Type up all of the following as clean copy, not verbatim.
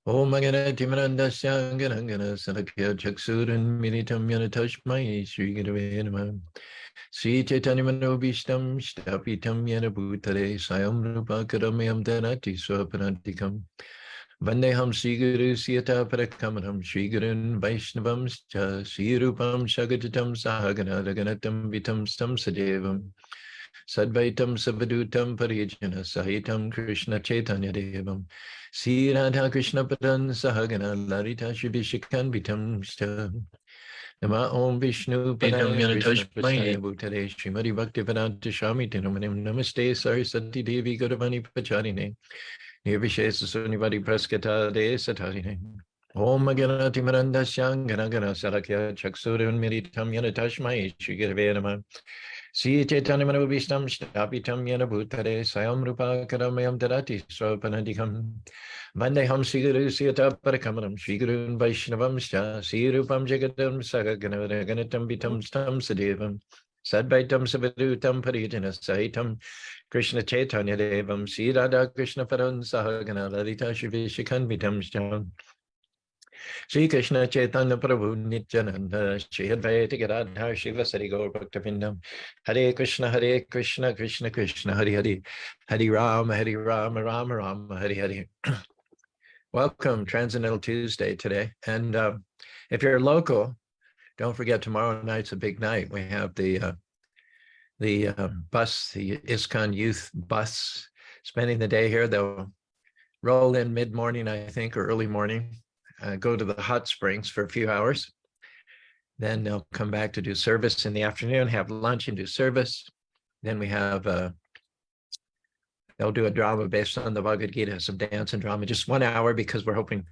Om Magana Timarandasya Ganangana Salakya Chaksuran Militam Yanatashmai Sri Gurave Namah Sri Chaitanya Manobishtam Shtapitam Yanabhutare Sayam Rupa Karamayam Dhanati Swapanantikam Vandeham Sri Guru Siyata Parakamaram Sri Gurun Vaishnavam Sri Rupam Shagatatam Sahagana Raganatam Vitam Stam Sadevam Sadvaitam Savadutam Parijana Sahitam Krishna Chaitanya Devam Sri Radha Krishna Padan Sahagana Larita Shivishikan Vitam Stam Nama Om Vishnu Padaya Krishna Prasthaya Bhutare Srimati Bhaktivedanta Swami Tinamanim Namaste Sarasati Devi Gauravani Pacharine Nirvishesa Sunivadi Praskata De Satarine Om Ganati Marandasya Ganagana Salakya Chaksuran Miritam Yanatashmai Shri Gurave Namah Sri Chaitanya Manobishtam Shtapitam Yena Bhutare Sayam Rupa Karamayam Darati Swapanadikam Vandeham Sri Guru Siyata Parakamaram Sri Gurun Vaishnavam Sri Rupam Jagadam Sagaganavaganatam Vitam Stam Sadevam Sadvaitam Savadutam Parijana Sahitam Krishna Chaitanya Devam Sri Radha Krishna Paran Sahagana Lalita Shivishikan Vitam Stam Shri Krishna Chaitanya Prabhu Nityananda Shri Advaita Gadadhar Shiva Sari Gaur Bhaktavindam Hare Krishna Krishna Krishna Hare Hare Hare Rama Rama Rama Hare Hare. Welcome, Transcendental Tuesday today. And if you're local, don't forget tomorrow night's a big night. We have the bus, the ISKCON youth bus, spending the day here. They'll roll in mid-morning, I think, or early morning. Go to the hot springs for a few hours. Then they'll come back to do service in the afternoon, have lunch and do service. Then we have, they'll do a drama based on the Bhagavad Gita, some dance and drama, just 1 hour because we're hoping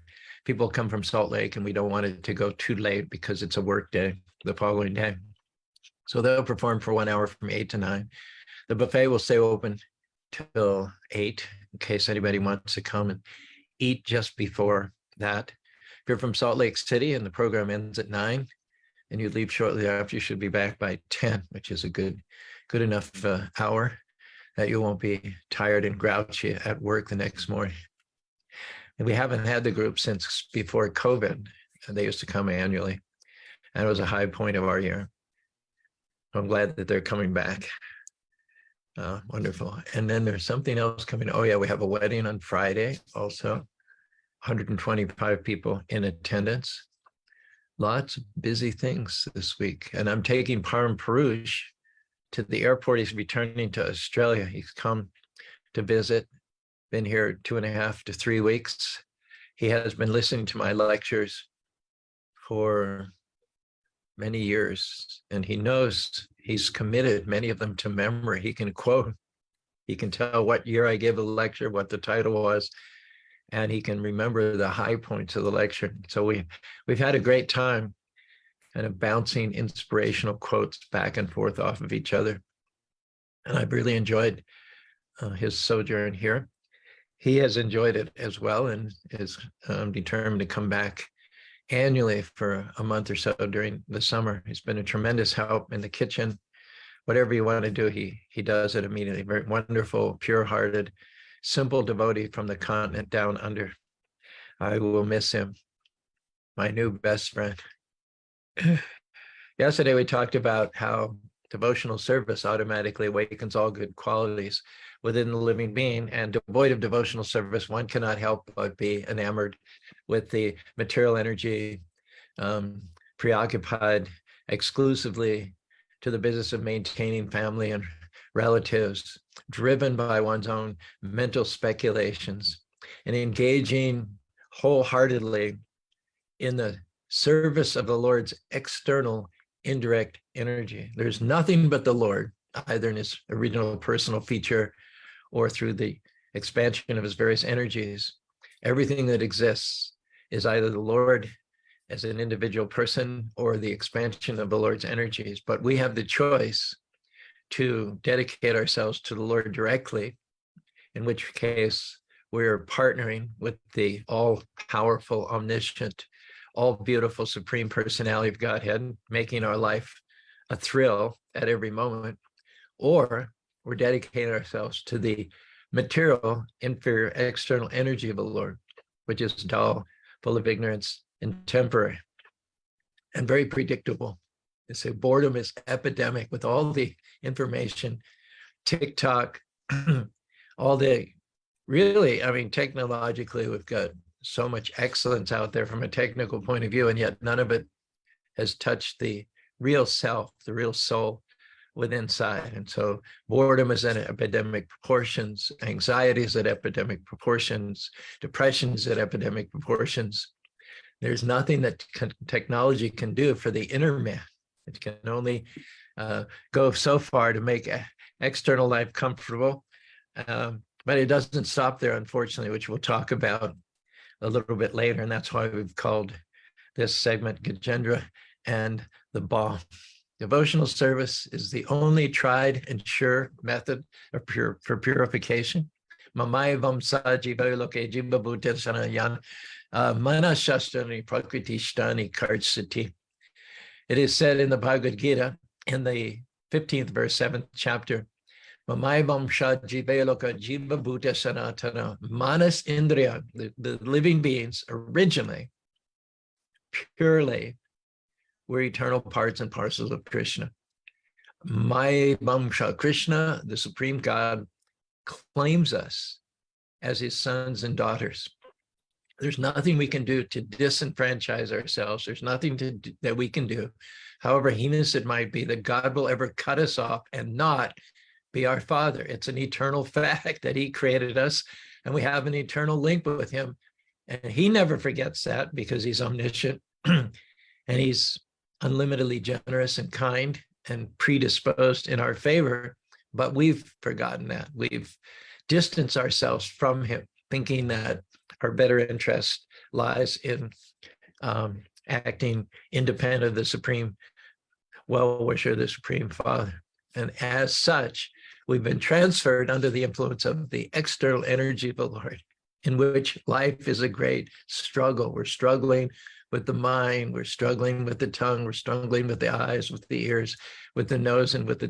people come from Salt Lake and we don't want it to go too late because it's a work day the following day. So they'll perform for 1 hour from 8 to 9. The buffet will stay open till 8 in case anybody wants to come and eat just before that. If you're from Salt Lake City and the program ends at 9 and you leave shortly after, you should be back by 10, which is a good enough hour that you won't be tired and grouchy at work the next morning. And we haven't had the group since before COVID. They used to come annually, and it was a high point of our year. I'm glad that they're coming back. Wonderful. And then there's something else coming. Oh yeah, we have a wedding on Friday also. 125 people in attendance. Lots of busy things this week. And I'm taking Param Parush to the airport. He's returning to Australia. He's come to visit, been here 2.5 to 3 weeks. He has been listening to my lectures for many years, and he knows he's committed many of them to memory. He can quote, he can tell what year I gave the lecture, what the title was, and he can remember the high points of the lecture. So we've had a great time kind of bouncing inspirational quotes back and forth off of each other. And I've really enjoyed his sojourn here. He has enjoyed it as well and is determined to come back annually for a month or so during the summer. He's been a tremendous help in the kitchen. Whatever you want to do, he does it immediately. Very wonderful, pure-hearted, simple devotee from the continent down under. I will miss him, my new best friend. Yesterday, we talked about how devotional service automatically awakens all good qualities within the living being, and devoid of devotional service, one cannot help but be enamored with the material energy, preoccupied exclusively to the business of maintaining family and relatives, driven by one's own mental speculations, and engaging wholeheartedly in the service of the Lord's external indirect energy. There's nothing but the Lord, either in his original personal feature or through the expansion of his various energies. Everything that exists is either the Lord as an individual person or the expansion of the Lord's energies. But we have the choice to dedicate ourselves to the Lord directly, in which case we're partnering with the all-powerful, omniscient, all-beautiful Supreme Personality of Godhead, making our life a thrill at every moment, or we're dedicating ourselves to the material, inferior, external energy of the Lord, which is dull, full of ignorance, and temporary, and very predictable. They say boredom is epidemic with all the information, TikTok, all the really, I mean, technologically, we've got so much excellence out there from a technical point of view, and yet none of it has touched the real self, the real soul within inside. And so boredom is at epidemic proportions, anxiety is at epidemic proportions, depression is at epidemic proportions. There's nothing that technology can do for the inner man. It can only go so far to make external life comfortable. But it doesn't stop there, unfortunately, which we'll talk about a little bit later. And that's why we've called this segment Gajendra and the Ball. Devotional service is the only tried and sure method of for purification. Mamayavam sajiva loke jiva bhuta sanayan manashashtani prakritishtani kartsati. It is said in the Bhagavad Gita, in the 15th verse, 7th chapter, Mamayavam sajiva loka jiva bhuta sanatana. Manas indriya, the living beings originally, purely, we're eternal parts and parcels of Krishna. My Vamsha, Krishna, the Supreme God, claims us as his sons and daughters. There's nothing we can do to disenfranchise ourselves. There's nothing that we can do, however heinous it might be, that God will ever cut us off and not be our Father. It's an eternal fact that he created us, and we have an eternal link with him. And he never forgets that because he's omniscient and he's unlimitedly generous and kind and predisposed in our favor, but we've forgotten that. We've distanced ourselves from him, thinking that our better interest lies in acting independent of the Supreme well-wisher, the Supreme Father. And as such, we've been transferred under the influence of the external energy of the Lord, in which life is a great struggle. We're struggling with the mind, we're struggling with the tongue, we're struggling with the eyes, with the ears, with the nose, and with the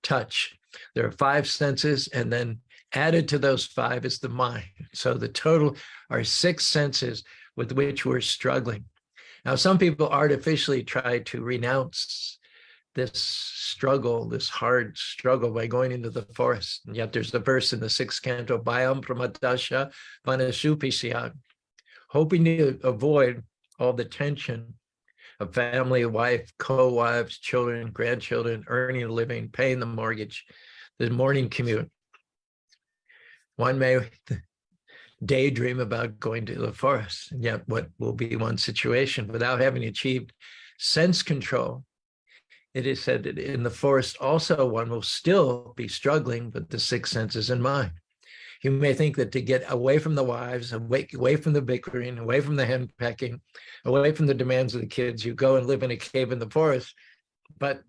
touch. There are 5 senses, and then added to those 5 is the mind. So the total are 6 senses with which we're struggling. Now, some people artificially try to renounce this struggle, this hard struggle, by going into the forest. And yet there's a verse in the 6th canto, Bhayam pramadasya vanashupisya, hoping to avoid all the tension of family, wife, co-wives, children, grandchildren, earning a living, paying the mortgage, the morning commute. One may daydream about going to the forest, and yet what will be one situation without having achieved sense control? It is said that in the forest also one will still be struggling with the 6 senses in mind. You may think that to get away from the wives, away from the bickering, away from the henpecking, away from the demands of the kids, you go and live in a cave in the forest, but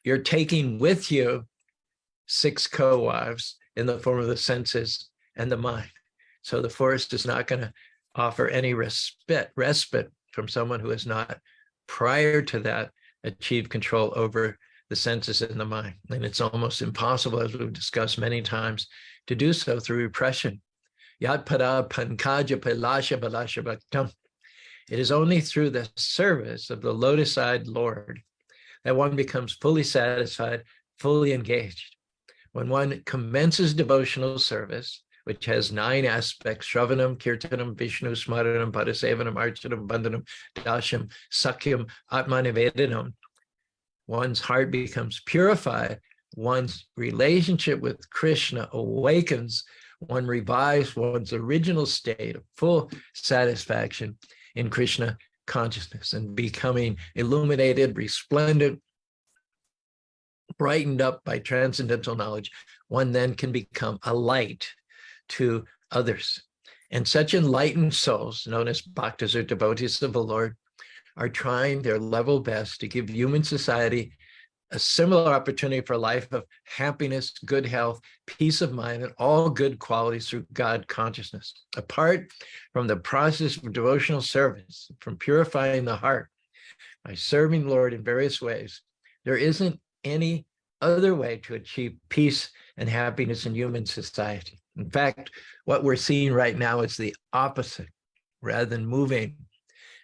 you're taking with you 6 co-wives in the form of the senses and the mind. So the forest is not going to offer any respite from someone who has not, prior to that, achieved control over the senses and the mind. And it's almost impossible, as we've discussed many times, to do so through repression. Yat para pankaja pilasha balasha bhaktam. It is only through the service of the lotus-eyed Lord that one becomes fully satisfied, fully engaged. When one commences devotional service, which has 9 aspects, Shravanam, Kirtanam, Vishnu, Smaranam, Padasevanam, Archanam, Bandhanam, Dasham, Sakyam, Atmanivedanam, one's heart becomes purified, one's relationship with Krishna awakens, one revives one's original state of full satisfaction in Krishna consciousness, and becoming illuminated, resplendent, brightened up by transcendental knowledge, one then can become a light to others. And such enlightened souls, known as bhaktas or devotees of the Lord, are trying their level best to give human society a similar opportunity for a life of happiness, good health, peace of mind, and all good qualities through God consciousness. Apart from the process of devotional service, from purifying the heart by serving the Lord in various ways, there isn't any other way to achieve peace and happiness in human society. In fact, what we're seeing right now is the opposite. rather than moving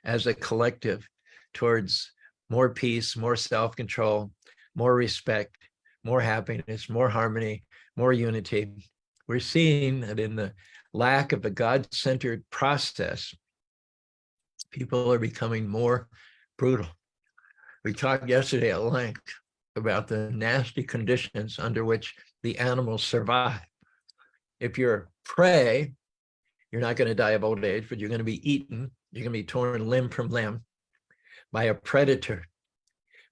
as a collective towards more peace, more self-control, more respect, more happiness, more harmony, more unity. We're seeing that in the lack of a God-centered process, people are becoming more brutal. We talked yesterday at length about the nasty conditions under which the animals survive. If you're prey, you're not going to die of old age, but you're going to be eaten. You're going to be torn limb from limb by a predator.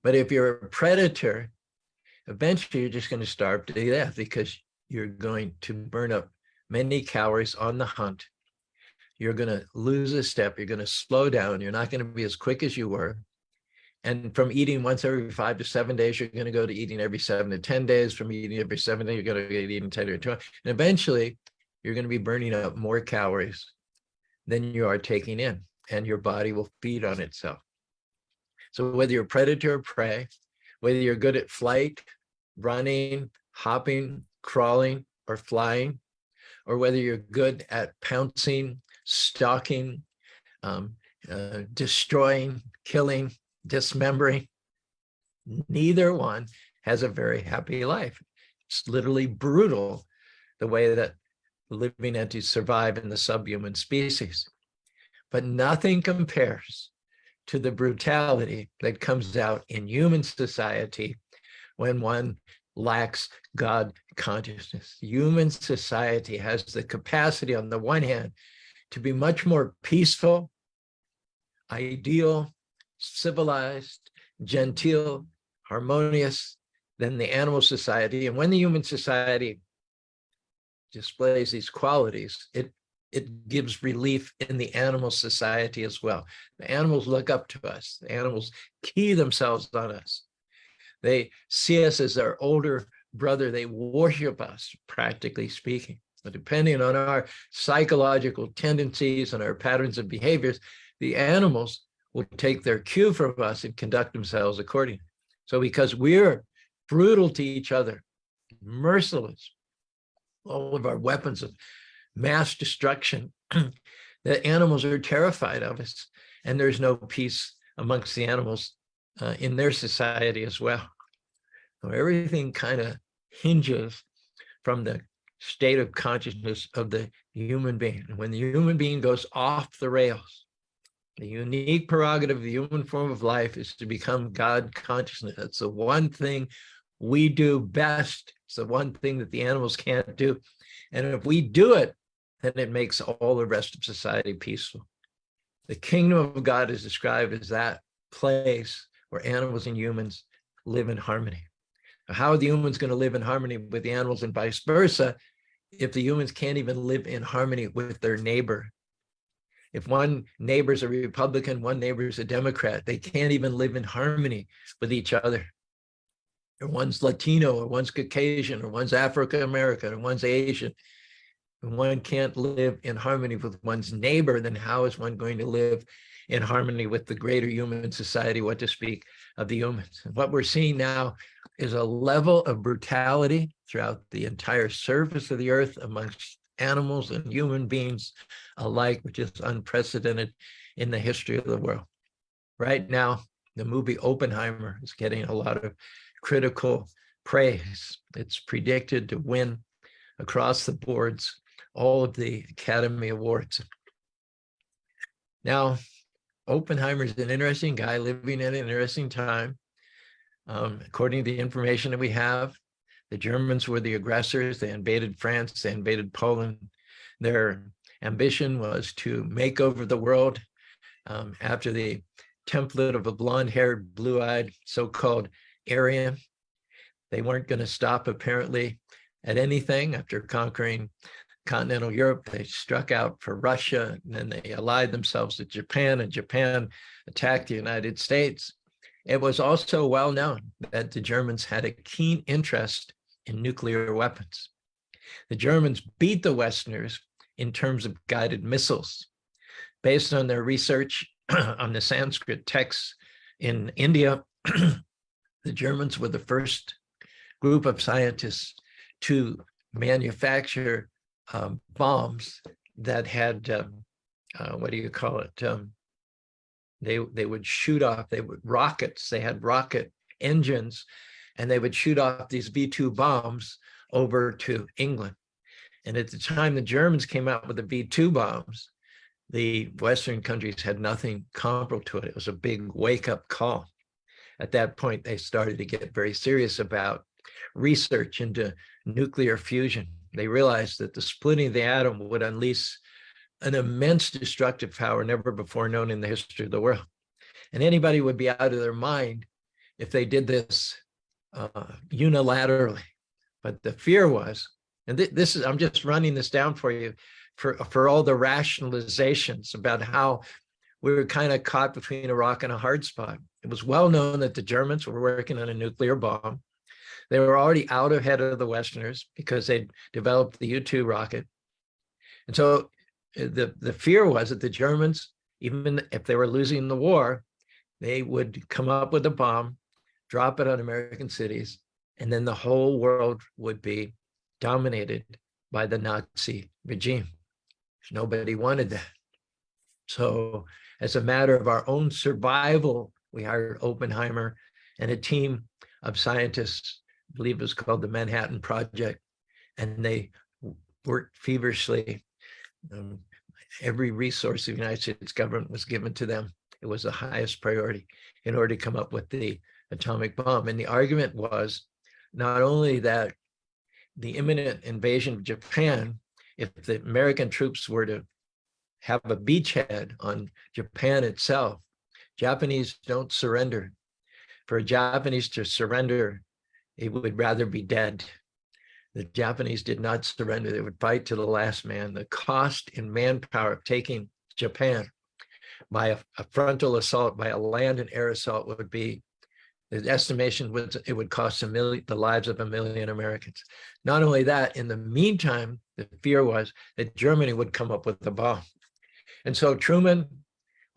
But if you're a predator, eventually you're just going to starve to death because you're going to burn up many calories on the hunt. You're going to lose a step. You're going to slow down. You're not going to be as quick as you were. And from eating once every 5 to 7 days, you're going to go to eating every 7 to 10 days. From eating every 7 days, you're going to get eating 10 or 20. And eventually, you're going to be burning up more calories than you are taking in, and your body will feed on itself. So whether you're predator or prey, whether you're good at flight, running, hopping, crawling, or flying, or whether you're good at pouncing, stalking, destroying, killing, dismembering, neither one has a very happy life. It's literally brutal the way that living entities survive in the subhuman species. But nothing compares to the brutality that comes out in human society when one lacks God consciousness. Human society has the capacity, on the one hand, to be much more peaceful, ideal, civilized, genteel, harmonious than the animal society. And when the human society displays these qualities, it gives relief in the animal society as well. The animals look up to us. The animals key themselves on us. They see us as their older brother. They worship us, practically speaking. But depending on our psychological tendencies and our patterns of behaviors, the animals will take their cue from us and conduct themselves accordingly. So because we're brutal to each other, merciless, all of our weapons of mass destruction, the animals are terrified of us, and there's no peace amongst the animals in their society as well. So everything kind of hinges from the state of consciousness of the human being. And when the human being goes off the rails, the unique prerogative of the human form of life is to become God consciousness. That's the one thing we do best. It's the one thing that the animals can't do. And if we do it, then it makes all the rest of society peaceful. The kingdom of God is described as that place where animals and humans live in harmony. Now, how are the humans going to live in harmony with the animals and vice versa if the humans can't even live in harmony with their neighbor? If one neighbor's a Republican, one neighbor's a Democrat, they can't even live in harmony with each other. Or one's Latino, or one's Caucasian, or one's African-American, or one's Asian. When one can't live in harmony with one's neighbor, then how is one going to live in harmony with the greater human society, what to speak of the humans? And what we're seeing now is a level of brutality throughout the entire surface of the earth amongst animals and human beings alike, which is unprecedented in the history of the world. Right now, the movie Oppenheimer is getting a lot of critical praise. It's predicted to win across the boards all of the Academy Awards. Now, Oppenheimer is an interesting guy living in an interesting time. According to the information that we have, the Germans were the aggressors. They invaded France, they invaded Poland. Their ambition was to make over the world after the template of a blonde-haired, blue-eyed, so-called Aryan. They weren't going to stop, apparently, at anything. After conquering continental Europe, they struck out for Russia, and then they allied themselves to Japan, and Japan attacked the United States. It was also well known that the Germans had a keen interest in nuclear weapons. The Germans beat the Westerners in terms of guided missiles. Based on their research on the Sanskrit texts in India, the Germans were the first group of scientists to manufacture bombs that had what do you call it? They would shoot off, rockets, they had rocket engines, and they would shoot off these V2 bombs over to England. And at the time the Germans came out with the V2 bombs, the Western countries had nothing comparable to it. It was a big wake-up call. At that point, they started to get very serious about research into nuclear fusion. They realized that the splitting of the atom would unleash an immense destructive power never before known in the history of the world. And anybody would be out of their mind if they did this unilaterally. But the fear was, and this is, I'm just running this down for you, for all the rationalizations about how we were kind of caught between a rock and a hard spot. It was well known that the Germans were working on a nuclear bomb. They were already out ahead of the Westerners because they'd developed the U-2 rocket. And so the fear was that the Germans, even if they were losing the war, they would come up with a bomb, drop it on American cities, and then the whole world would be dominated by the Nazi regime. Nobody wanted that. So as a matter of our own survival, we hired Oppenheimer and a team of scientists, I believe it was called the Manhattan Project, and they worked feverishly. Every resource the United States government was given to them. It was the highest priority in order to come up with the atomic bomb. And the argument was not only that the imminent invasion of Japan, if the American troops were to have a beachhead on Japan itself, Japanese don't surrender. For a Japanese to surrender, it would rather be dead. The Japanese did not surrender. They would fight to the last man. The cost in manpower of taking Japan by a frontal assault, by a land and air assault would be, the estimation was it would cost the lives of 1 million Americans. Not only that, in the meantime, the fear was that Germany would come up with the bomb. And so Truman,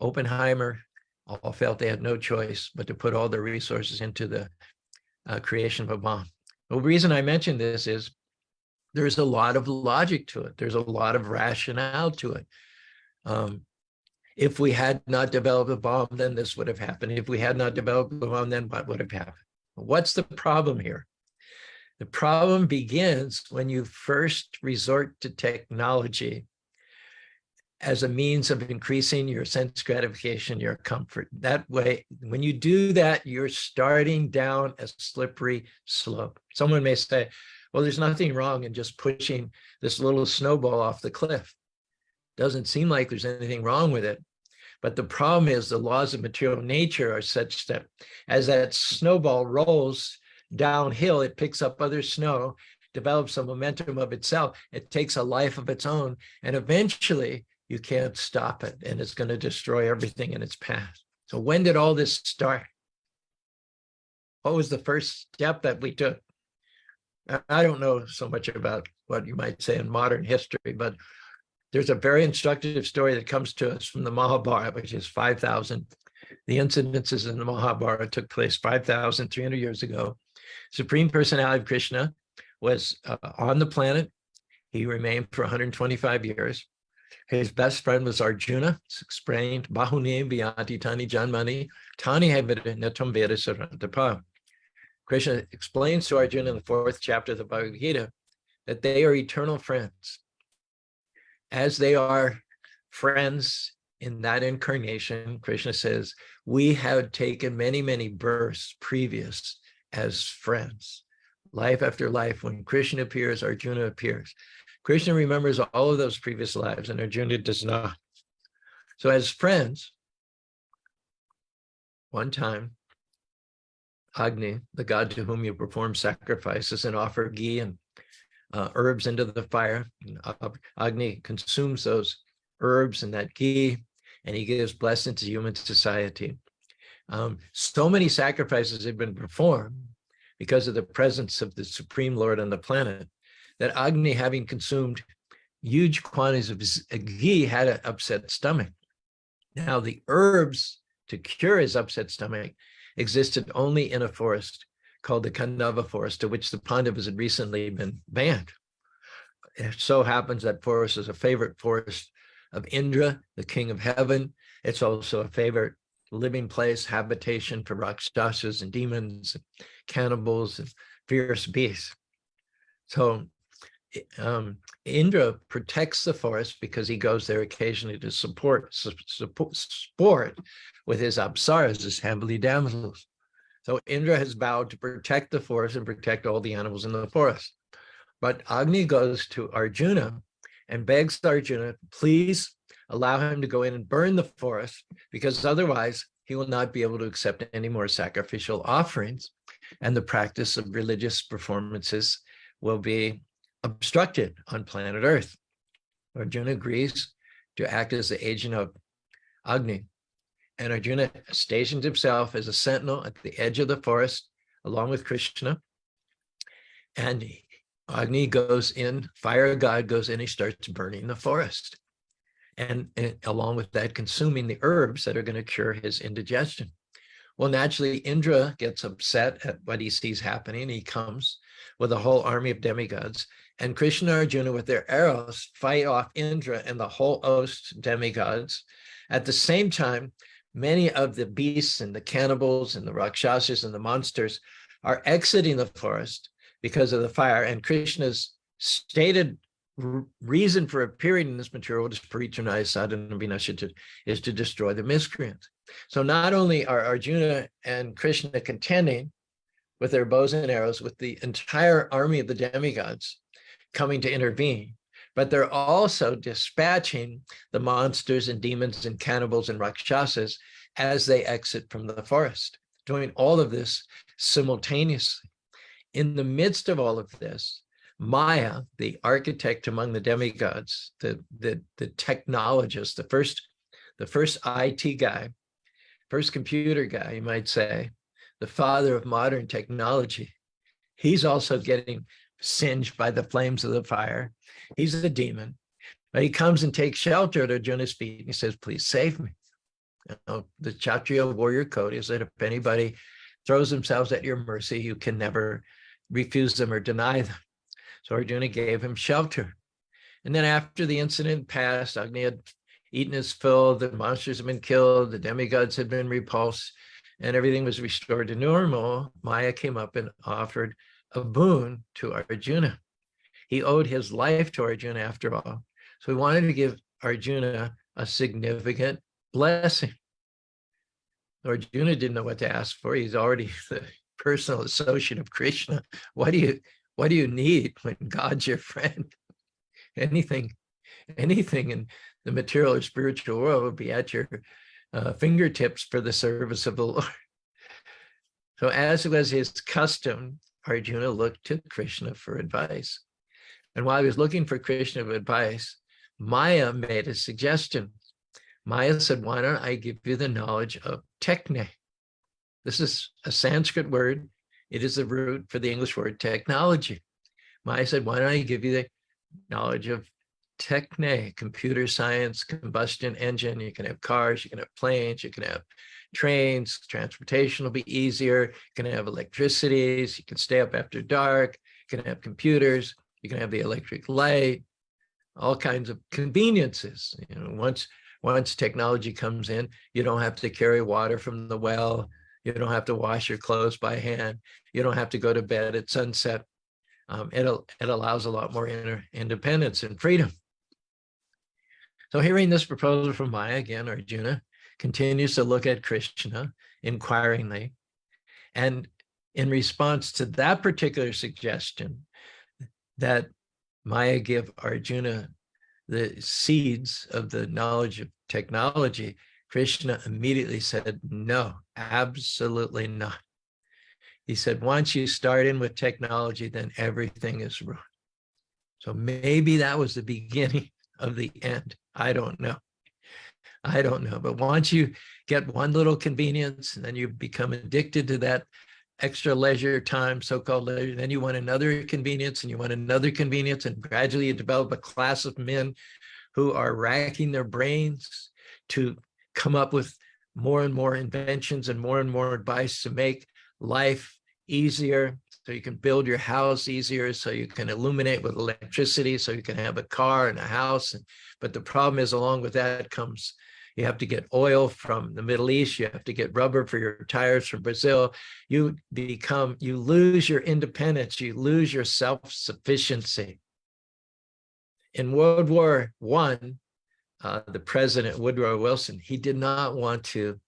Oppenheimer, all felt they had no choice but to put all their resources into the creation of a bomb. The reason I mention this is there's a lot of logic to it. There's a lot of rationale to it. If we had not developed a bomb, then this would have happened. If we had not developed a bomb, then what would have happened? What's the problem here? The problem begins when you first resort to technology as a means of increasing your sense gratification, your comfort. That way, when you do that, you're starting down a slippery slope. Someone may say, well, there's nothing wrong in just pushing this little snowball off the cliff. Doesn't seem like there's anything wrong with it. But the problem is the laws of material nature are such that as that snowball rolls downhill, it picks up other snow, develops a momentum of itself. It takes a life of its own. And eventually, you can't stop it, and it's going to destroy everything in its path. So when did all this start? What was the first step that we took? I don't know so much about what you might say in modern history, but there's a very instructive story that comes to us from the Mahabharata, which is 5,000. The incidences in the Mahabharata took place 5,300 years ago. Supreme Personality of Krishna was on the planet. He remained for 125 years. His best friend was Arjuna. It's explained, Bahuni Vyanti Tani Janmani, Tani Natam Veda Sarantapa. Krishna explains to Arjuna in the 4th chapter of the Bhagavad Gita that they are eternal friends. As they are friends in that incarnation, Krishna says, we have taken many, many births previous as friends. Life after life, when Krishna appears, Arjuna appears. Krishna remembers all of those previous lives, and Arjuna does not. So as friends, one time, Agni, the god to whom you perform sacrifices and offer ghee and herbs into the fire, Agni consumes those herbs and that ghee, and he gives blessing to human society. So many sacrifices have been performed because of the presence of the Supreme Lord on the planet, that Agni, having consumed huge quantities of ghee, had an upset stomach. Now, the herbs to cure his upset stomach existed only in a forest called the Kandava forest, to which the Pandavas had recently been banned. It so happens that forest is a favorite forest of Indra, the king of heaven. It's also a favorite living place, habitation for rakshasas and demons, and cannibals, and fierce beasts. So Indra protects the forest because he goes there occasionally to sport with his apsaras, his heavenly damsels. So Indra has vowed to protect the forest and protect all the animals in the forest. But Agni goes to Arjuna and begs Arjuna, please allow him to go in and burn the forest, because otherwise he will not be able to accept any more sacrificial offerings, and the practice of religious performances will be obstructed on planet Earth. Arjuna agrees to act as the agent of Agni, and Arjuna stations himself as a sentinel at the edge of the forest along with Krishna, and Agni goes in, fire god goes in, he starts burning the forest, and along with that, consuming the herbs that are going to cure his indigestion. Well, naturally, Indra gets upset at what he sees happening. He comes with a whole army of demigods, and Krishna and Arjuna with their arrows fight off Indra and the whole host demigods. At the same time, many of the beasts and the cannibals and the rakshasas and the monsters are exiting the forest because of the fire, and Krishna's stated reason for appearing in this material is paritranaya sadhana vinashya, is to destroy the miscreants. So not only are Arjuna and Krishna contending with their bows and arrows with the entire army of the demigods coming to intervene, but they're also dispatching the monsters and demons and cannibals and rakshasas as they exit from the forest, doing all of this simultaneously. In the midst of all of this, Maya, the architect among the demigods, the technologist, the first IT guy, first computer guy, you might say, the father of modern technology, he's also getting singed by the flames of the fire. He's a demon, but he comes and takes shelter at Arjuna's feet and he says, please save me. You know, the Kshatriya warrior code is that if anybody throws themselves at your mercy, you can never refuse them or deny them. So Arjuna gave him shelter. And then after the incident passed, Agni had eaten his fill, the monsters had been killed, the demigods had been repulsed, and everything was restored to normal. Maya came up and offered a boon to Arjuna. He owed his life to Arjuna after all. So he wanted to give Arjuna a significant blessing. Arjuna didn't know what to ask for. He's already the personal associate of Krishna. What do you need when God's your friend? Anything in the material or spiritual world would be at your fingertips for the service of the Lord. So as was his custom, Arjuna looked to Krishna for advice. And while he was looking for Krishna for advice, Maya made a suggestion. Maya said, why don't I give you the knowledge of techne? This is a Sanskrit word. It is the root for the English word technology. Maya said, why don't I give you the knowledge of techne, computer science, combustion engine. You can have cars, you can have planes, you can have trains, transportation will be easier. You can have electricities, you can stay up after dark, you can have computers, you can have the electric light, all kinds of conveniences. You know, once technology comes in, you don't have to carry water from the well. You don't have to wash your clothes by hand. You don't have to go to bed at sunset. It allows a lot more independence and freedom. So hearing this proposal from Maya, again, Arjuna continues to look at Krishna inquiringly. And in response to that particular suggestion, that Maya give Arjuna the seeds of the knowledge of technology, Krishna immediately said, no, absolutely not. He said, once you start in with technology, then everything is ruined. So maybe that was the beginning of the end. I don't know. But once you get one little convenience and then you become addicted to that extra leisure time, so-called leisure, then you want another convenience and you want another convenience, and gradually you develop a class of men who are racking their brains to come up with more and more inventions and more advice to make life easier, so you can build your house easier, so you can illuminate with electricity, so you can have a car and a house. But the problem is, along with that comes, you have to get oil from the Middle East. You have to get rubber for your tires from Brazil. You lose your independence. You lose your self-sufficiency. In World War I, the president, Woodrow Wilson, he did not want to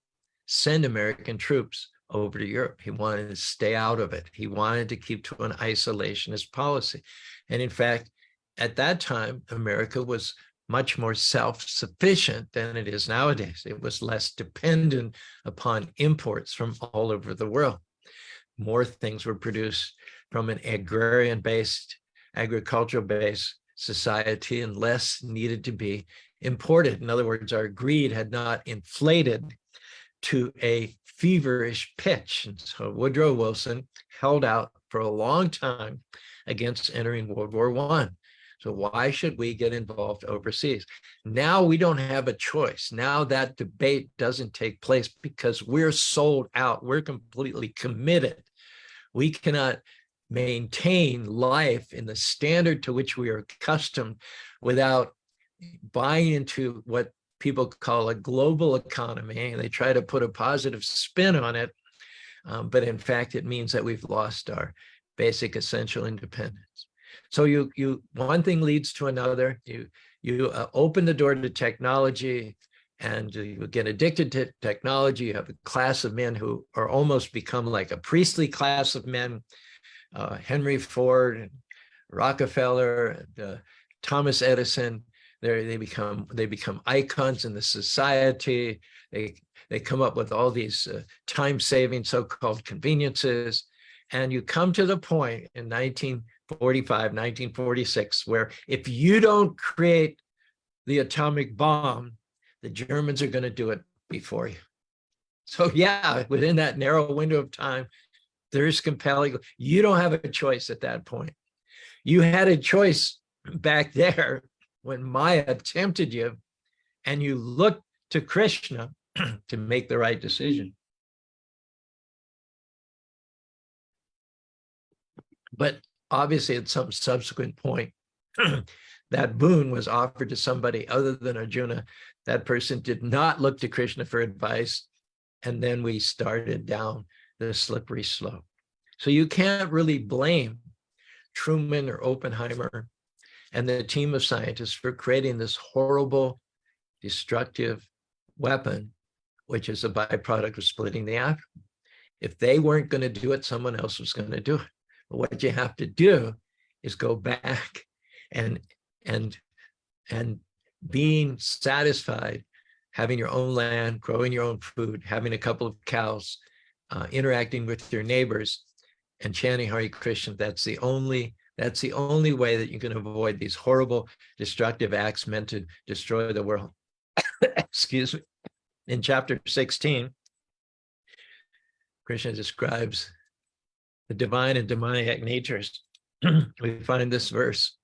send American troops over to Europe. He wanted to stay out of it. He wanted to keep to an isolationist policy. And in fact, at that time, America was much more self-sufficient than it is nowadays. It was less dependent upon imports from all over the world. More things were produced from an agrarian-based, agricultural-based society, and less needed to be imported. In other words, our greed had not inflated to a feverish pitch. And so Woodrow Wilson held out for a long time against entering World War I. So why should we get involved overseas? Now we don't have a choice. Now that debate doesn't take place because we're sold out. We're completely committed. We cannot maintain life in the standard to which we are accustomed without buying into what people call a global economy. And they try to put a positive spin on it. But in fact, it means that we've lost our basic essential independence. So one thing leads to another. You open the door to technology, and you get addicted to technology. You have a class of men who are almost become like a priestly class of men. Henry Ford, and Rockefeller, and Thomas Edison. They become icons in the society. They come up with all these time-saving so-called conveniences. And you come to the point in 1945, 1946, where if you don't create the atomic bomb, the Germans are going to do it before you. So yeah, within that narrow window of time, there's compelling. You don't have a choice at that point. You had a choice back there when Maya tempted you, and you looked to Krishna to make the right decision. But obviously, at some subsequent point, that boon was offered to somebody other than Arjuna. That person did not look to Krishna for advice, and then we started down the slippery slope. So you can't really blame Truman or Oppenheimer and the team of scientists for creating this horrible, destructive weapon, which is a byproduct of splitting the atom. If they weren't going to do it, someone else was going to do it. But what you have to do is go back and being satisfied, having your own land, growing your own food, having a couple of cows, interacting with your neighbors, and chanting Hare Krishna. That's the only way that you can avoid these horrible, destructive acts meant to destroy the world. Excuse me. In chapter 16, Krishna describes the divine and demoniac natures. We find this verse,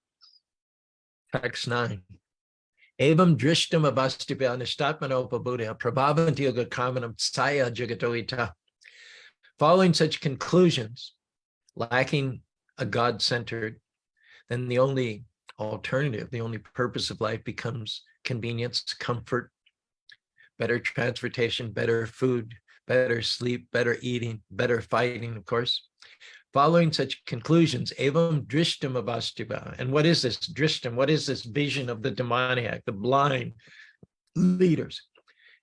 text 9. Evam drishtam avastibhya nishtatmanopabudya prabhavanti yoga karmanam tsaya jagatoita. Following such conclusions, lacking a God-centered, then the only alternative, the only purpose of life becomes convenience, comfort, better transportation, better food, better sleep, better eating, better fighting, of course. Following such conclusions, evam drishtam avastibha. And what is this drishtam? What is this vision of the demoniac, the blind leaders?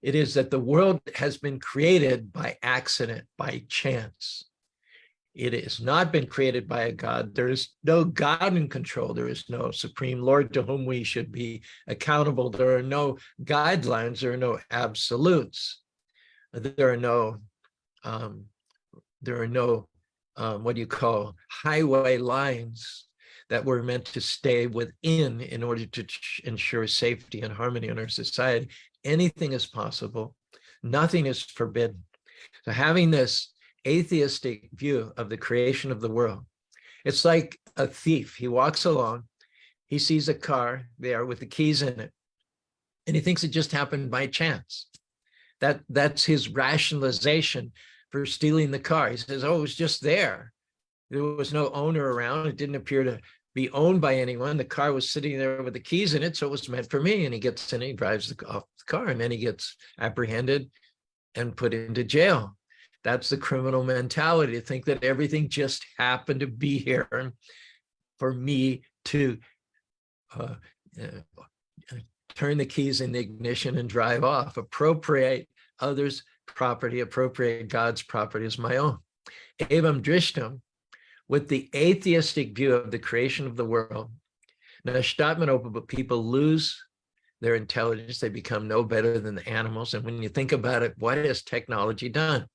It is that the world has been created by accident, by chance. It has not been created by a God. There is no God in control. There is no supreme Lord to whom we should be accountable. There are no guidelines. There are no absolutes. There are no what do you call highway lines that were meant to stay within in order to ensure safety and harmony in our society. Anything is possible. Nothing is forbidden. So having this atheistic view of the creation of the world, it's like a thief. He walks along, he sees a car there with the keys in it, and he thinks it just happened by chance. That's his rationalization for stealing the car. He says, oh, it was just there. There was no owner around. It didn't appear to be owned by anyone. The car was sitting there with the keys in it, so it was meant for me. And he gets in, he drives off the car, and then he gets apprehended and put into jail. That's the criminal mentality, to think that everything just happened to be here for me to uh, turn the keys in the ignition and drive off, appropriate others' property, appropriate God's property as my own. Evam drishtam, with the atheistic view of the creation of the world, but people lose their intelligence. They become no better than the animals. And when you think about it, what has technology done?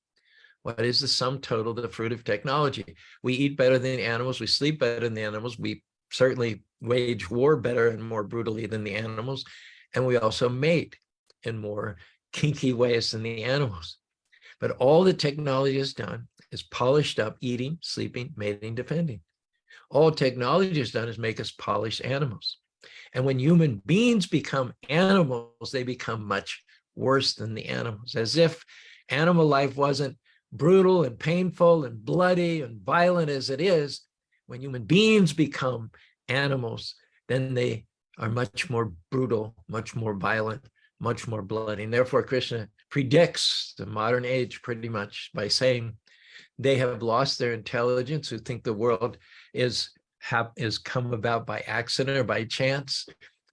What is the sum total, the fruit of technology? We eat better than the animals. We sleep better than the animals. We certainly wage war better and more brutally than the animals. And we also mate in more kinky ways than the animals. But all that technology has done is polished up eating, sleeping, mating, defending. All technology has done is make us polished animals. And when human beings become animals, they become much worse than the animals, as if animal life wasn't brutal and painful and bloody and violent as it is. When human beings become animals, then they are much more brutal, much more violent, much more bloody. And therefore, Krishna predicts the modern age pretty much by saying they have lost their intelligence, who think the world is come about by accident or by chance.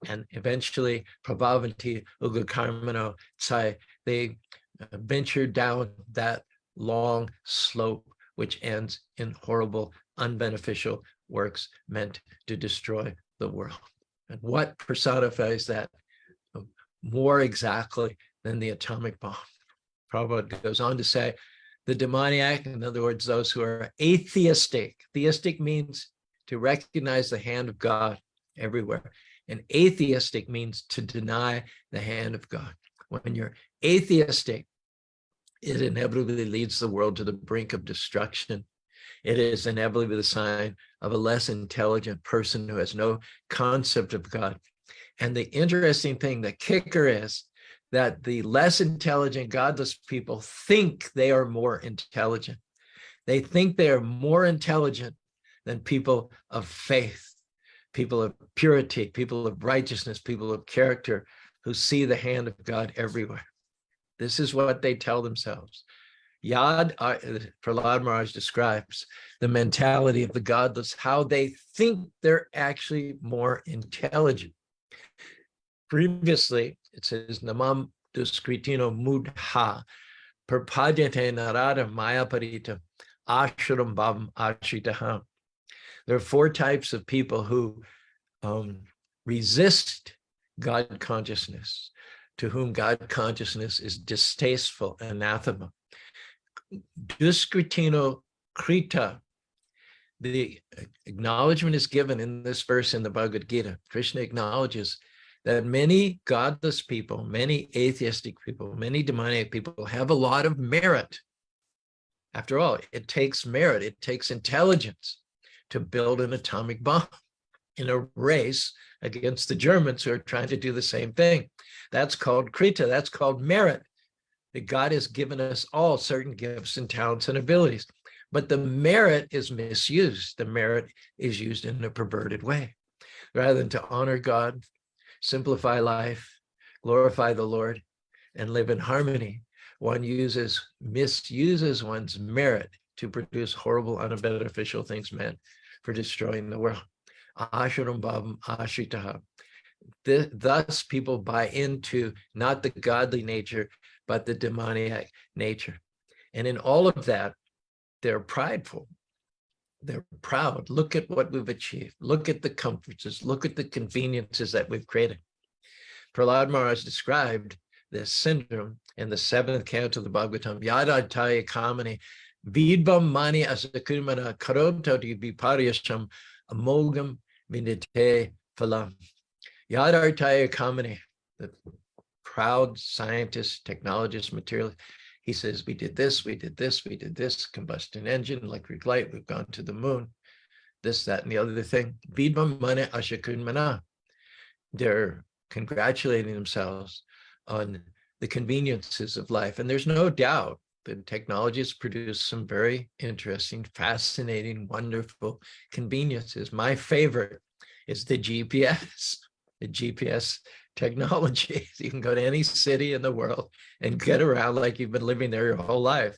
And eventually, prabhavanti ugakarmano tsai, they venture down that long slope, which ends in horrible, unbeneficial works meant to destroy the world. And what personifies that more exactly than the atomic bomb? Prabhupada goes on to say, the demoniac, in other words, those who are atheistic. Theistic means to recognize the hand of God everywhere. And atheistic means to deny the hand of God. When you're atheistic, it inevitably leads the world to the brink of destruction. It is inevitably the sign of a less intelligent person who has no concept of God. And the interesting thing, the kicker is that the less intelligent, godless people think they are more intelligent. They think they are more intelligent than people of faith, people of purity, people of righteousness, people of character, who see the hand of God everywhere. This is what they tell themselves. Prahlad Maharaj describes the mentality of the godless, how they think they're actually more intelligent. Previously, it says, Namam duskritino mudha perpadyate narada mayaparita ashram bhavam ashritaha. There are 4 types of people who resist God consciousness, to whom God consciousness is distasteful, anathema. Duskritino krita, the acknowledgement is given in this verse in the Bhagavad Gita. Krishna acknowledges that many godless people, many atheistic people, many demoniac people have a lot of merit. After all, it takes merit, it takes intelligence to build an atomic bomb in a race against the Germans who are trying to do the same thing. That's called krita, that's called merit. That God has given us all certain gifts and talents and abilities, but the merit is misused. The merit is used in a perverted way. Rather than to honor God, simplify life, glorify the Lord, and live in harmony, one misuses one's merit to produce horrible, unbeneficial things meant for destroying the world. Asharam bhavam ashritaha. Thus, people buy into not the godly nature, but the demoniac nature. And in all of that, they're prideful. They're proud. Look at what we've achieved. Look at the comforts. Look at the conveniences that we've created. Prahlad Maharaj described this syndrome in the 7th canto of the Bhagavatam. Yadartaya kamani vidvam mani asakurmana karota viparyasham amogam vinite phalam. Yadartaya kamani, the proud scientist, technologist, materialist, he says, we did this, we did this, we did this, combustion engine, electric light, we've gone to the moon, this, that, and the other thing. Vidvam mane ashakun mana. They're congratulating themselves on the conveniences of life. And there's no doubt The technology has produced some very interesting, fascinating, wonderful conveniences. My favorite is the GPS, the GPS technology. You can go to any city in the world and get around like you've been living there your whole life.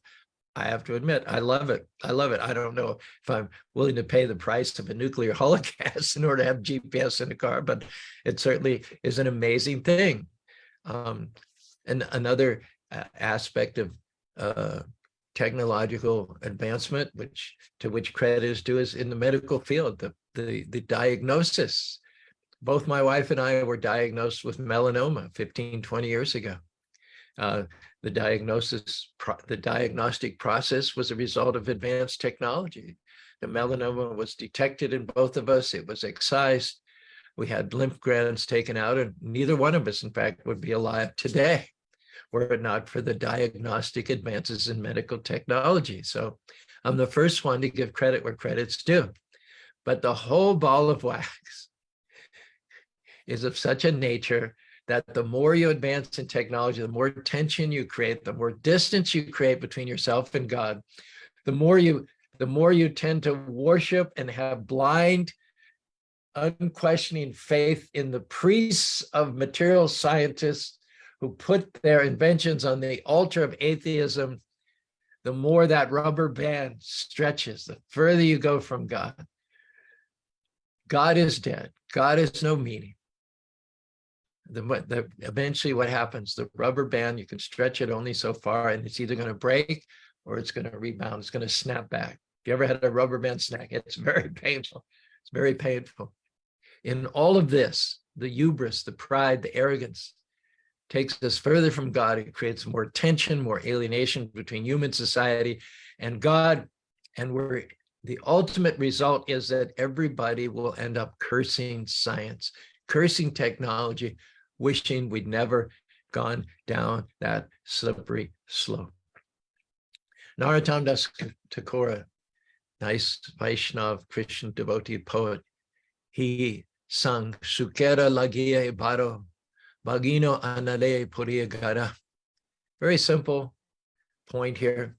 I have to admit, I love it. I love it. I don't know if I'm willing to pay the price of a nuclear holocaust in order to have GPS in a car, but it certainly is an amazing thing. And another aspect of technological advancement, to which credit is due, is in the medical field, the diagnosis. Both my wife and I were diagnosed with melanoma 15, 20 years ago. The diagnostic process was a result of advanced technology. The melanoma was detected in both of us. It was excised. We had lymph glands taken out, and neither one of us, in fact, would be alive today were it not for the diagnostic advances in medical technology. So I'm the first one to give credit where credit's due. But the whole ball of wax is of such a nature that the more you advance in technology, the more tension you create, the more distance you create between yourself and God, the more you tend to worship and have blind, unquestioning faith in the priests of material scientists who put their inventions on the altar of atheism, the more that rubber band stretches, the further you go from God. God is dead. God has no meaning. Eventually what happens, the rubber band, you can stretch it only so far, and it's either going to break or it's going to rebound. It's going to snap back. If you ever had a rubber band snap, it's very painful. It's very painful. In all of this, the hubris, the pride, the arrogance takes us further from God. It creates more tension, more alienation between human society and God. And the ultimate result is that everybody will end up cursing science, cursing technology, wishing we'd never gone down that slippery slope. Narottam Das Thakur, nice Vaishnav Christian devotee poet, he sung Sukera Lagiye Baro, Bagino Anale Puriya Gara. Very simple point here.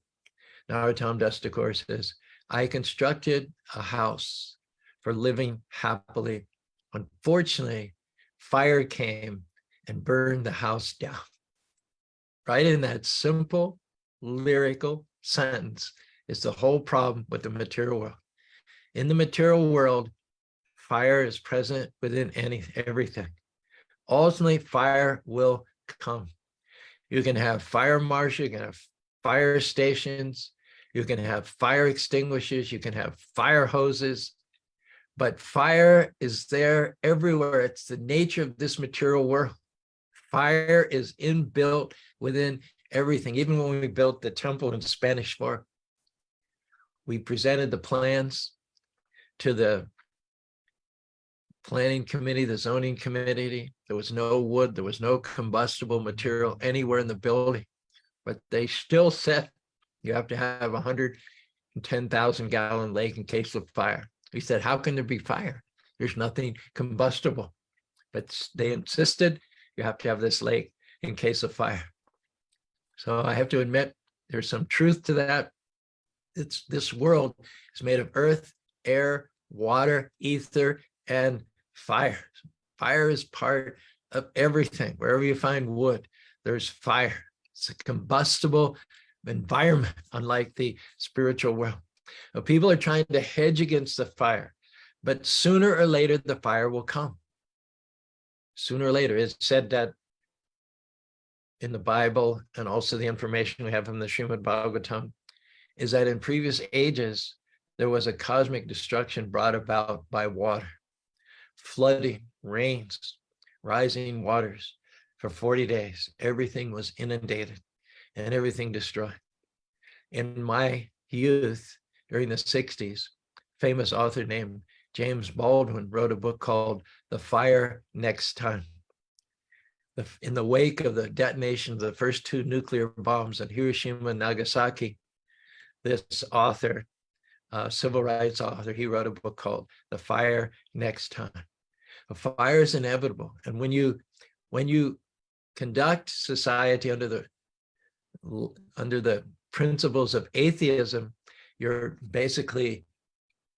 Narottam Das Thakur says, I constructed a house for living happily. Unfortunately, fire came and burned the house down. Right in that simple lyrical sentence is the whole problem with the material world. In the material world, fire is present within everything. Ultimately, fire will come. You can have fire marshals, you can have fire stations, you can have fire extinguishers, you can have fire hoses, but fire is there everywhere. It's the nature of this material world. Fire is inbuilt within everything. Even when we built the temple in Spanish Fork, we presented the plans to the planning committee, the zoning committee. There was no wood, there was no combustible material anywhere in the building, but they still said you have to have 110,000 gallon lake in case of fire. We said, how can there be fire? There's nothing combustible. But they insisted you have to have this lake in case of fire. So I have to admit, there's some truth to that. This world is made of earth, air, water, ether, and fire. Fire is part of everything. Wherever you find wood, there's fire. It's a combustible environment, unlike the spiritual world. Now, people are trying to hedge against the fire, but sooner or later, the fire will come. Sooner or later, it's said that in the Bible, and also the information we have from the Srimad Bhagavatam, is that in previous ages, there was a cosmic destruction brought about by water, flooding, rains, rising waters. For 40 days, everything was inundated and everything destroyed. In my youth, during the 60s, famous author named James Baldwin wrote a book called The Fire Next Time. In the wake of the detonation of the first 2 nuclear bombs in Hiroshima and Nagasaki, this author, civil rights author, he wrote a book called The Fire Next Time. A fire is inevitable. And when you conduct society under the principles of atheism, you're basically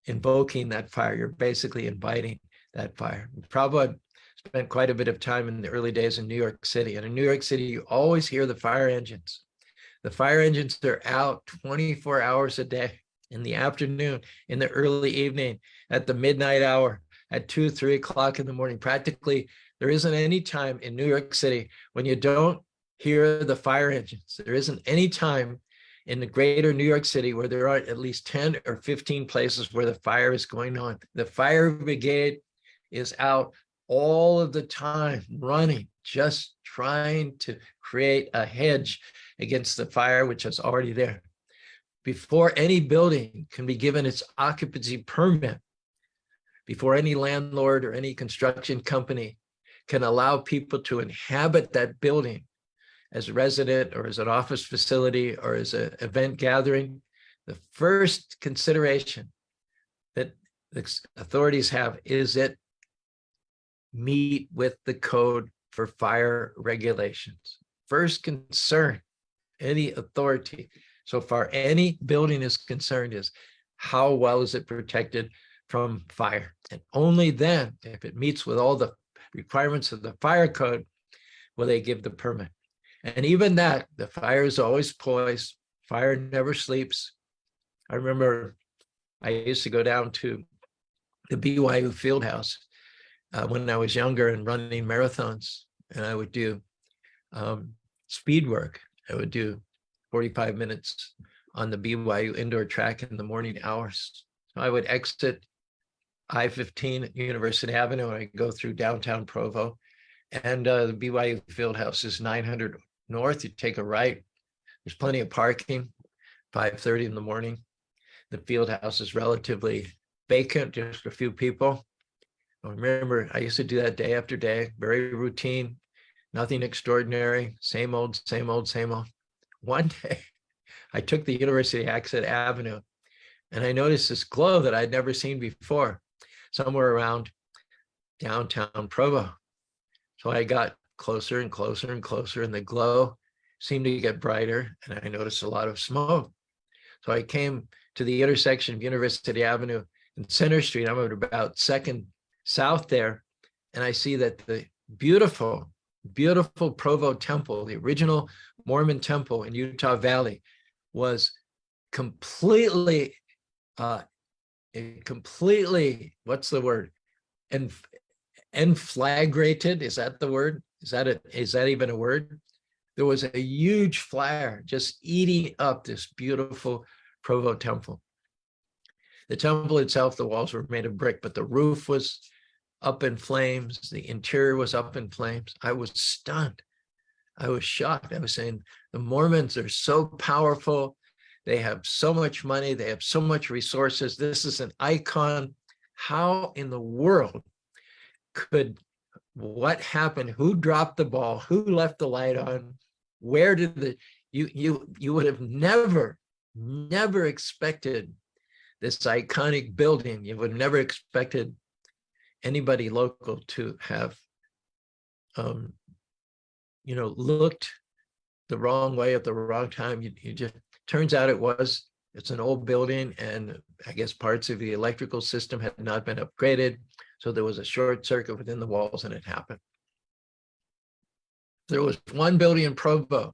invoking that fire. You're basically inviting that fire. Prabhupada spent quite a bit of time in the early days in New York City. And in New York City, you always hear the fire engines. The fire engines are out 24 hours a day, in the afternoon, in the early evening, at the midnight hour, at 2, 3 o'clock in the morning. Practically, there isn't any time in New York City when you don't hear the fire engines. There isn't any time in the greater New York City where there aren't at least 10 or 15 places where the fire is going on. The fire brigade is out all of the time, running, just trying to create a hedge against the fire, which is already there. Before any building can be given its occupancy permit, before any landlord or any construction company can allow people to inhabit that building as a resident or as an office facility or as an event gathering, the first consideration that the authorities have is it meet with the code for fire regulations. First concern, any authority, so far any building is concerned, is how well is it protected from fire? And only then, if it meets with all the requirements of the fire code, will they give the permit. And even that, the fire is always poised. Fire never sleeps. I remember I used to go down to the BYU field house when I was younger and running marathons, and I would do speed work. I would do 45 minutes on the BYU indoor track in the morning hours. So I would exit I-15 at University Avenue, and I go through downtown Provo, and the BYU Fieldhouse is 900 North. You take a right. There's plenty of parking. 5:30 in the morning. The Fieldhouse is relatively vacant, just a few people. I remember I used to do that day after day, very routine, nothing extraordinary, same old, same old, same old. One day, I took the University Exit Avenue, and I noticed this glow that I'd never seen before, somewhere around downtown Provo. So I got closer and closer and closer, and the glow seemed to get brighter, and I noticed a lot of smoke. So I came to the intersection of University Avenue and Center Street. I'm at about 2nd South there, and I see that the beautiful, beautiful Provo Temple, the original Mormon temple in Utah Valley, was completely, what's the word? Enflagrated, is that the word? Is that even a word? There was a huge fire just eating up this beautiful Provo temple. The temple itself, the walls were made of brick, but the roof was up in flames. The interior was up in flames. I was stunned. I was shocked. I was saying, the Mormons are so powerful. They have so much money. They have so much resources. This is an icon. How in the world could, what happened? Who dropped the ball? Who left the light on? Where did you would have never expected this iconic building. You would have never expected anybody local to have, looked the wrong way at the wrong time. You just, turns out it's an old building, and I guess parts of the electrical system had not been upgraded. So there was a short circuit within the walls, and it happened. There was one building in Provo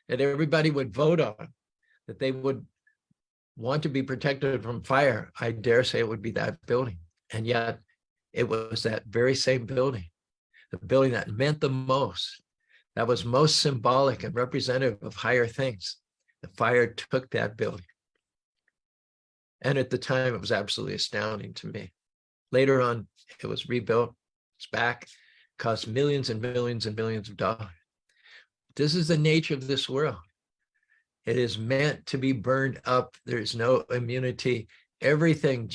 that everybody would vote on, that they would want to be protected from fire. I dare say it would be that building. And yet it was that very same building, the building that meant the most, that was most symbolic and representative of higher things. The fire took that building. And at the time, it was absolutely astounding to me. Later on, it was rebuilt. It's back. Cost millions and millions and millions of dollars. This is the nature of this world. It is meant to be burned up. There's no immunity. Everything,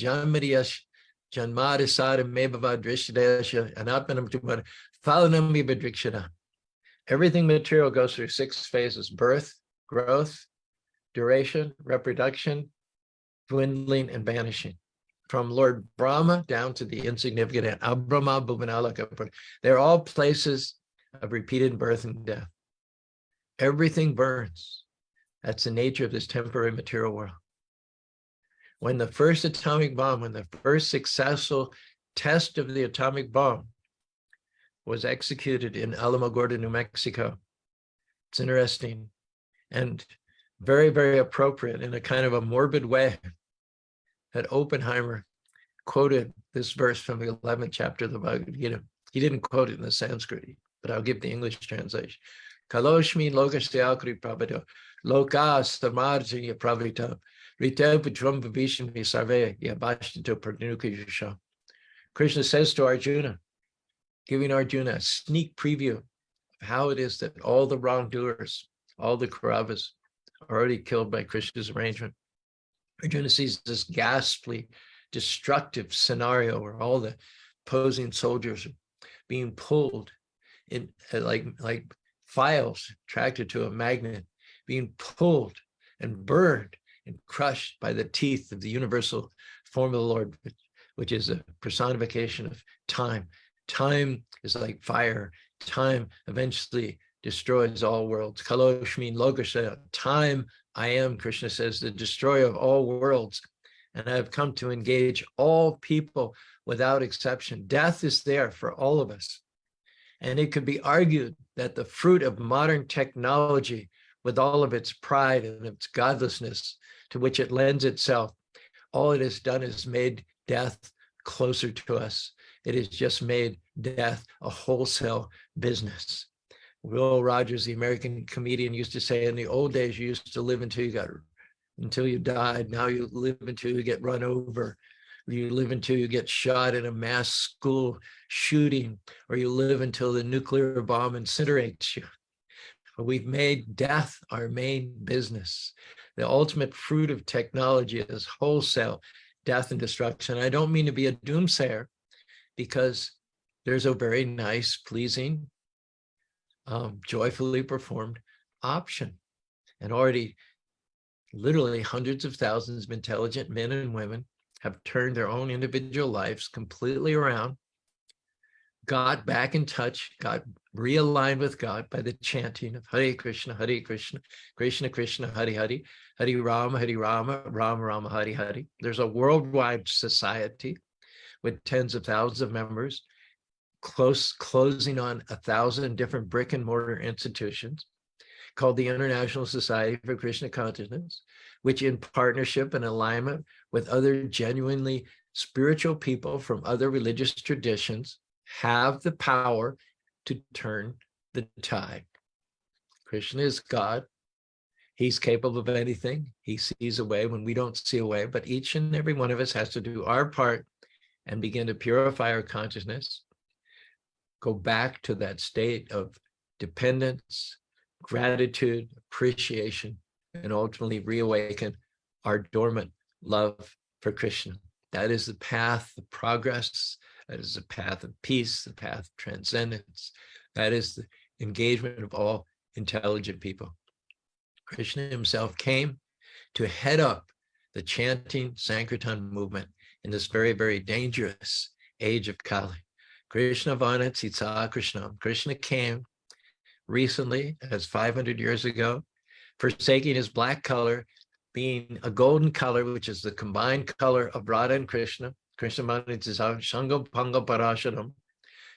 everything material goes through 6 phases: birth, growth, duration, reproduction, dwindling, and vanishing. From Lord Brahma down to the insignificant ant, Abrahma, Bhuvanalaka, they're all places of repeated birth and death. Everything burns. That's the nature of this temporary material world. When the first atomic bomb, when the first successful test of the atomic bomb was executed in Alamogordo, New Mexico, it's interesting and very, very appropriate in a kind of a morbid way that Oppenheimer quoted this verse from the 11th chapter of the Bhagavad Gita. He didn't quote it in the Sanskrit, but I'll give the English translation. Kaloshmi lokasya akri prabhata lokas tamarjaya pravita rita putram vibhishan visarve yabashtito pragnukayusha. Krishna says to Arjuna, giving Arjuna a sneak preview of how it is that all the wrongdoers, all the Kauravas, are already killed by Krishna's arrangement. Arjuna sees this ghastly, destructive scenario where all the opposing soldiers are being pulled in like files attracted to a magnet, being pulled and burned and crushed by the teeth of the universal form of the Lord, which is a personification of time. Time is like fire. Time eventually destroys all worlds. Kaloshmin Lokasha, time I am, Krishna says, the destroyer of all worlds. And I have come to engage all people without exception. Death is there for all of us. And it could be argued that the fruit of modern technology, with all of its pride and its godlessness to which it lends itself, all it has done is made death closer to us. It has just made death a wholesale business. Will Rogers, the American comedian, used to say, in the old days, you used to live until you died. Now you live until you get run over. You live until you get shot in a mass school shooting, or you live until the nuclear bomb incinerates you. But we've made death our main business. The ultimate fruit of technology is wholesale death and destruction. I don't mean to be a doomsayer, because there's a very nice, pleasing, joyfully performed option. And already literally hundreds of thousands of intelligent men and women have turned their own individual lives completely around, got back in touch, got realigned with God by the chanting of Hare Krishna, Krishna Krishna, Hare Hare, Hare Rama, Rama Rama, Hare Hare. There's a worldwide society with tens of thousands of members, closing on 1,000 different brick and mortar institutions, called the International Society for Krishna Consciousness, which in partnership and alignment with other genuinely spiritual people from other religious traditions have the power to turn the tide. Krishna is God. He's capable of anything. He sees a way when we don't see a way, but each and every one of us has to do our part and begin to purify our consciousness, go back to that state of dependence, gratitude, appreciation, and ultimately reawaken our dormant love for Krishna. That is the path of progress. That is the path of peace, the path of transcendence. That is the engagement of all intelligent people. Krishna himself came to head up the chanting Sankirtan movement in this very, very dangerous age of Kali. Krishna Vana Tsitsa Krishnam. Krishna came recently, as 500 years ago, forsaking his black color, being a golden color, which is the combined color of Radha and Krishna. Krishna Vana Tsitsa Shanga Panga Parashanam.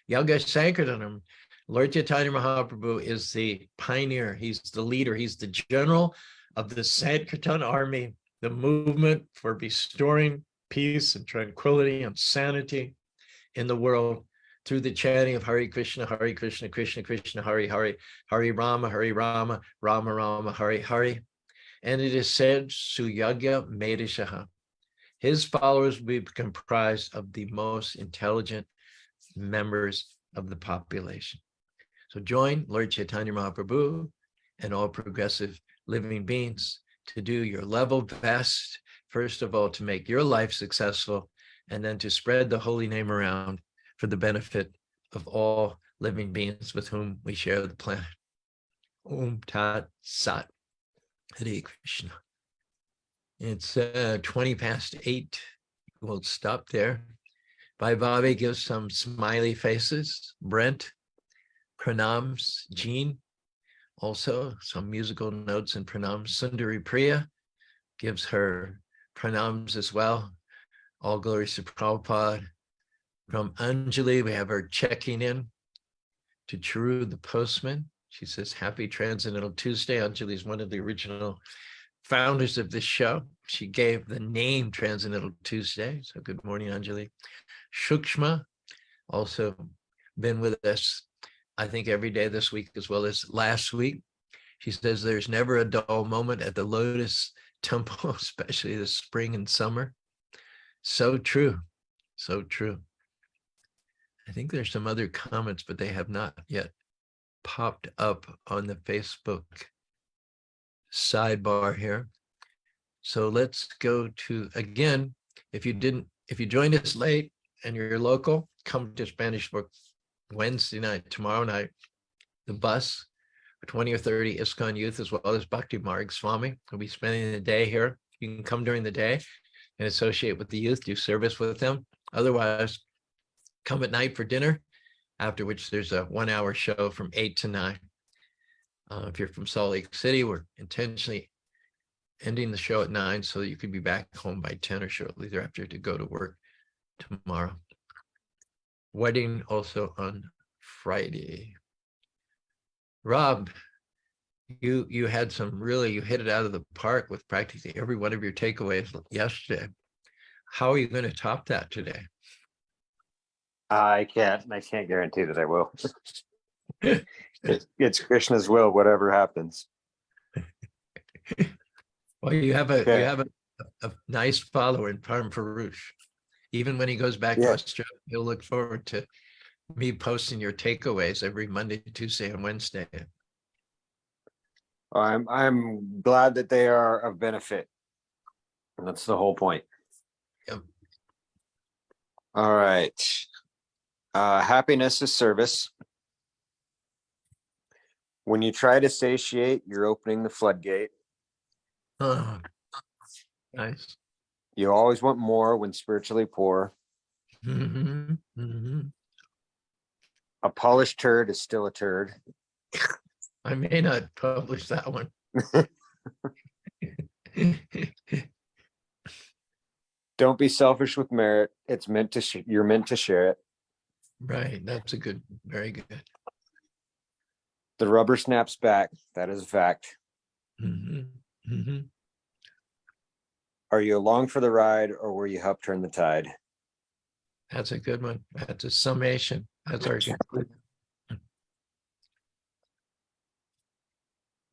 Yaga Sankirtanam. Lord Chaitanya Mahaprabhu is the pioneer. He's the leader. He's the general of the Sankirtan army, the movement for restoring peace and tranquility and sanity in the world through the chanting of Hare Krishna, Krishna Krishna, Hare Hare, Hare Rama, Rama Rama, Hare Hare. And it is said, Suyagya Medishaha. His followers will be comprised of the most intelligent members of the population. So join Lord Chaitanya Mahaprabhu and all progressive living beings to do your level best, first of all, to make your life successful, and then to spread the holy name around for the benefit of all living beings with whom we share the planet. Om Tat Sat. Hare Krishna. It's 20 past 8. We'll stop there. Vaibhavi gives some smiley faces. Brent, pranams. Jean, also some musical notes and pranams. Sundari Priya gives her pranams as well. All glories to Prabhupada. From Anjali, we have her checking in to Caru, the postman. She says, happy Transcendental Tuesday. Anjali is one of the original founders of this show. She gave the name Transcendental Tuesday. So good morning, Anjali. Shukshma, also been with us, I think, every day this week as well as last week. She says there's never a dull moment at the Lotus Temple, especially this spring and summer. So true. So true. I think there's some other comments, but they have not yet popped up on the Facebook sidebar here. So let's go to, again, if you joined us late and you're local, come to Spanish Book Wednesday night, tomorrow night, the bus for 20 or 30 ISKCON youth, as well as Bhakti Marg Swami. We'll be spending the day here. You can come during the day and associate with the youth, do service with them. Otherwise, come at night for dinner, after which there's a 1 hour show from 8 to 9. If you're from Salt Lake City, we're intentionally ending the show at 9 so that you could be back home by 10 or shortly thereafter to go to work tomorrow. Wedding also on Friday. Rob, you had some you hit it out of the park with practically every one of your takeaways yesterday. How are you going to top that today? I can't guarantee that I will. It's Krishna's will, whatever happens. Well, you have a nice follower in Param Purush. Even when he goes back to Australia, he'll look forward to me posting your takeaways every Monday, Tuesday, and Wednesday. I'm glad that they are of benefit. And that's the whole point. Yep. All right. Happiness is service. When you try to satiate, you're opening the floodgate. Oh, nice. You always want more when spiritually poor. Mm-hmm. Mm-hmm. A polished turd is still a turd. I may not publish that one. Don't be selfish with merit. It's meant to. You're meant to share it. Right. That's very good. The rubber snaps back. That is a fact. Mm-hmm. Mm-hmm. Are you along for the ride, or will you help turn the tide? That's a good one. That's a summation. That's our good.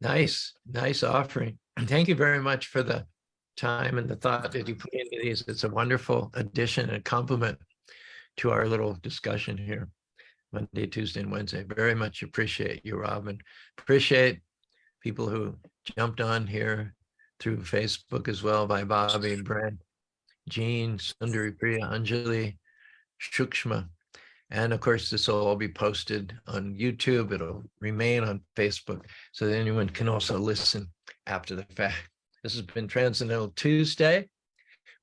Nice offering. And thank you very much for the time and the thought that you put into these. It's a wonderful addition and compliment to our little discussion here, Monday, Tuesday, and Wednesday. Very much appreciate you, Robin. Appreciate people who jumped on here through Facebook as well, by Bobby, Brent, Jean, Sundari Priya, Anjali, Shukshma. And of course, this will all be posted on YouTube. It'll remain on Facebook so that anyone can also listen after the fact. This has been Transcendental Tuesday.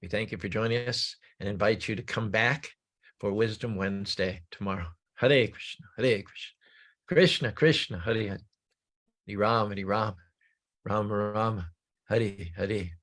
We thank you for joining us and invite you to come back for Wisdom Wednesday tomorrow. Hare Krishna, Hare Krishna, Krishna Krishna, Hare Hare, Hare Ram, Hare Ram, Rama Rama, Hare Hare.